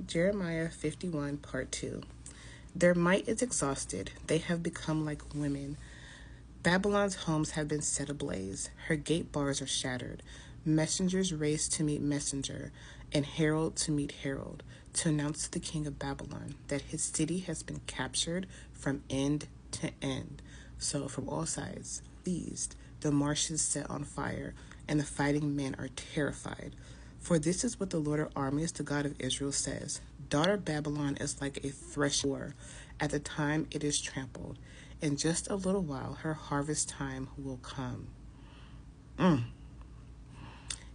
Jeremiah 51, Part 2. Their might is exhausted. They have become like women. Babylon's homes have been set ablaze. Her gate bars are shattered. Messengers race to meet messenger, and herald to meet herald, to announce to the king of Babylon that his city has been captured from end to end. So from all sides, seized, the marshes set on fire, and the fighting men are terrified. For this is what the Lord of armies, the God of Israel, says: Daughter Babylon is like a threshing at the time it is trampled. In just a little while, her harvest time will come.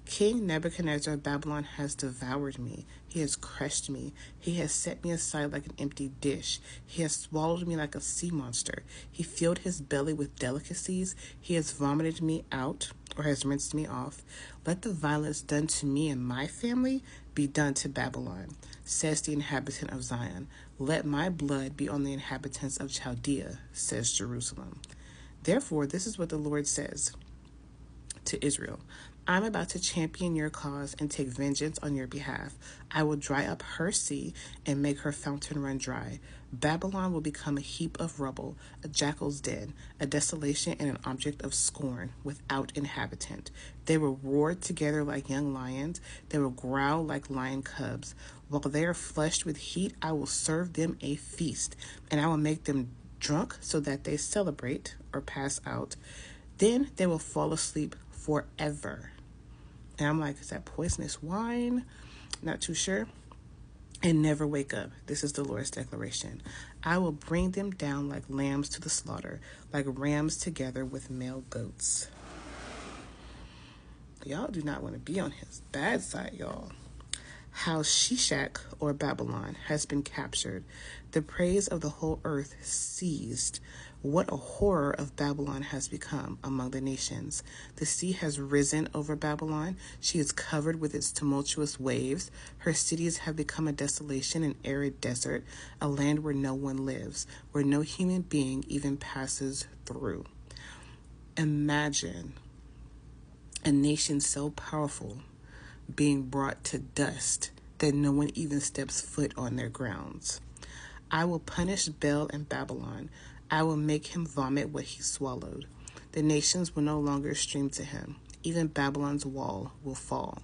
King Nebuchadnezzar of Babylon has devoured me. He has crushed me. He has set me aside like an empty dish. He has swallowed me like a sea monster. He filled his belly with delicacies. He has vomited me out, or has rinsed me off. Let the violence done to me and my family be done to Babylon, says the inhabitant of Zion. Let my blood be on the inhabitants of Chaldea, says Jerusalem. Therefore, this is what the Lord says to Israel: I'm about to champion your cause and take vengeance on your behalf. I will dry up her sea and make her fountain run dry. Babylon will become a heap of rubble, a jackal's den, a desolation and an object of scorn, without inhabitant. They will roar together like young lions. They will growl like lion cubs. While they are flushed with heat, I will serve them a feast, and I will make them drunk so that they celebrate or pass out. Then they will fall asleep forever. And I'm like, is that poisonous wine? Not too sure. And never wake up. This is the Lord's declaration. I will bring them down like lambs to the slaughter, like rams together with male goats. Y'all do not want to be on his bad side, y'all. How Shishak, or Babylon, has been captured, the praise of the whole earth seized. What a horror of Babylon has become among the nations. The sea has risen over Babylon. She is covered with its tumultuous waves. Her cities have become a desolation, an arid desert, a land where no one lives, where no human being even passes through. Imagine a nation so powerful being brought to dust that no one even steps foot on their grounds. I will punish Bel and Babylon. I will make him vomit what he swallowed. The nations will no longer stream to him. Even Babylon's wall will fall.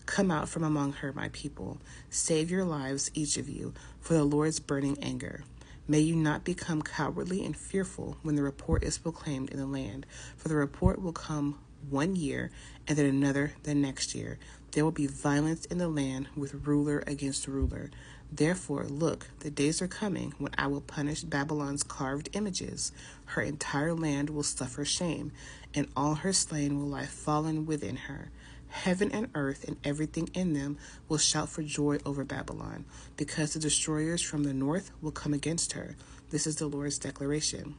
Come out from among her, my people. Save your lives, each of you, for the Lord's burning anger. May you not become cowardly and fearful when the report is proclaimed in the land, for the report will come 1 year, and then another the next year. There will be violence in the land, with ruler against ruler. Therefore, look, the days are coming when I will punish Babylon's carved images. Her entire land will suffer shame, and all her slain will lie fallen within her. Heaven and earth and everything in them will shout for joy over Babylon, because the destroyers from the north will come against her. This is the Lord's declaration.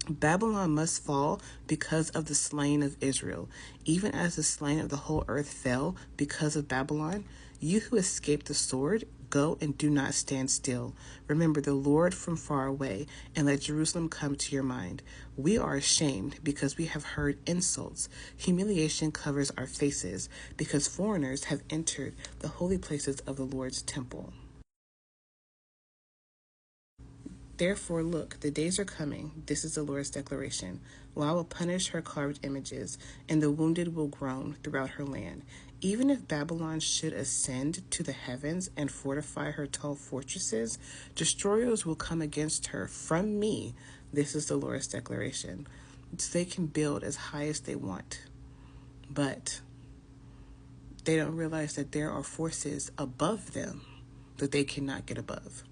Babylon must fall because of the slain of Israel, even as the slain of the whole earth fell because of Babylon. You who escaped the sword, go and do not stand still. Remember the Lord from far away, and let Jerusalem come to your mind. We are ashamed because we have heard insults. Humiliation covers our faces because foreigners have entered the holy places of the Lord's temple. Therefore, look, the days are coming, this is the Lord's declaration, when I will punish her carved images, and the wounded will groan throughout her land. Even if Babylon should ascend to the heavens and fortify her tall fortresses, destroyers will come against her from me. This is the Lord's declaration. So they can build as high as they want, but they don't realize that there are forces above them that they cannot get above.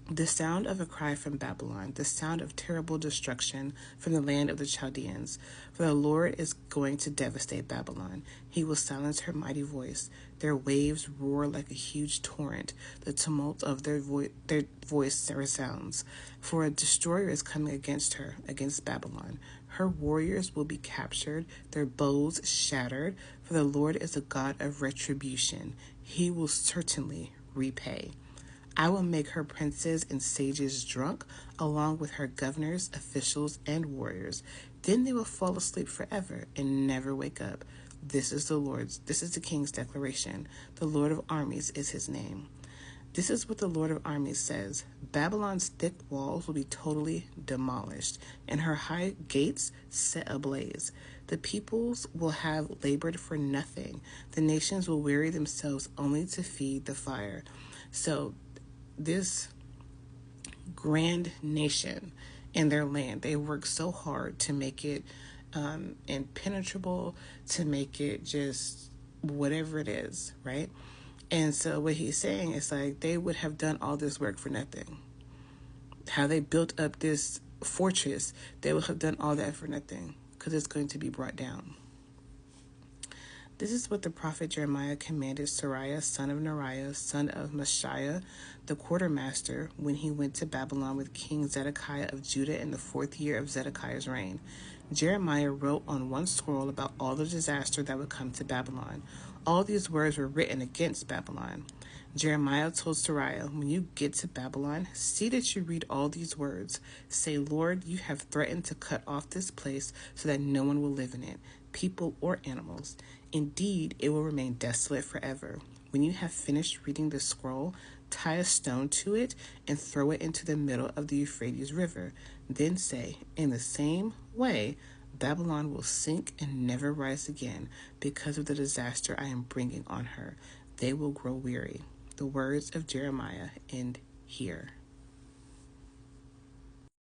The sound of a cry from Babylon, the sound of terrible destruction from the land of the Chaldeans. For the Lord is going to devastate Babylon. He will silence her mighty voice. Their waves roar like a huge torrent. The tumult of their voice resounds. For a destroyer is coming against her, against Babylon. Her warriors will be captured, their bows shattered. For the Lord is a God of retribution. He will certainly repay. I will make her princes and sages drunk, along with her governors, officials, and warriors. Then they will fall asleep forever and never wake up. This is the King's declaration. The Lord of armies is his name. This is what the Lord of armies says. Babylon's thick walls will be totally demolished, and her high gates set ablaze. The peoples will have labored for nothing. The nations will weary themselves only to feed the fire. So this grand nation in their land, they work so hard to make it impenetrable, to make it just whatever it is, right? And so what he's saying is like they would have done all this work for nothing. How they built up this fortress, they would have done all that for nothing because it's going to be brought down. This is what the prophet Jeremiah commanded Sariah, son of Neriah, son of Meshiah, the quartermaster, when he went to Babylon with King Zedekiah of Judah in the 4th year of Zedekiah's reign. Jeremiah wrote on one scroll about all the disaster that would come to Babylon. All these words were written against Babylon. Jeremiah told Sariah, when you get to Babylon, see that you read all these words. Say, Lord, you have threatened to cut off this place so that no one will live in it, people or animals. Indeed, it will remain desolate forever. When you have finished reading the scroll, tie a stone to it and throw it into the middle of the Euphrates River. Then say, in the same way, Babylon will sink and never rise again because of the disaster I am bringing on her. They will grow weary. The words of Jeremiah end here.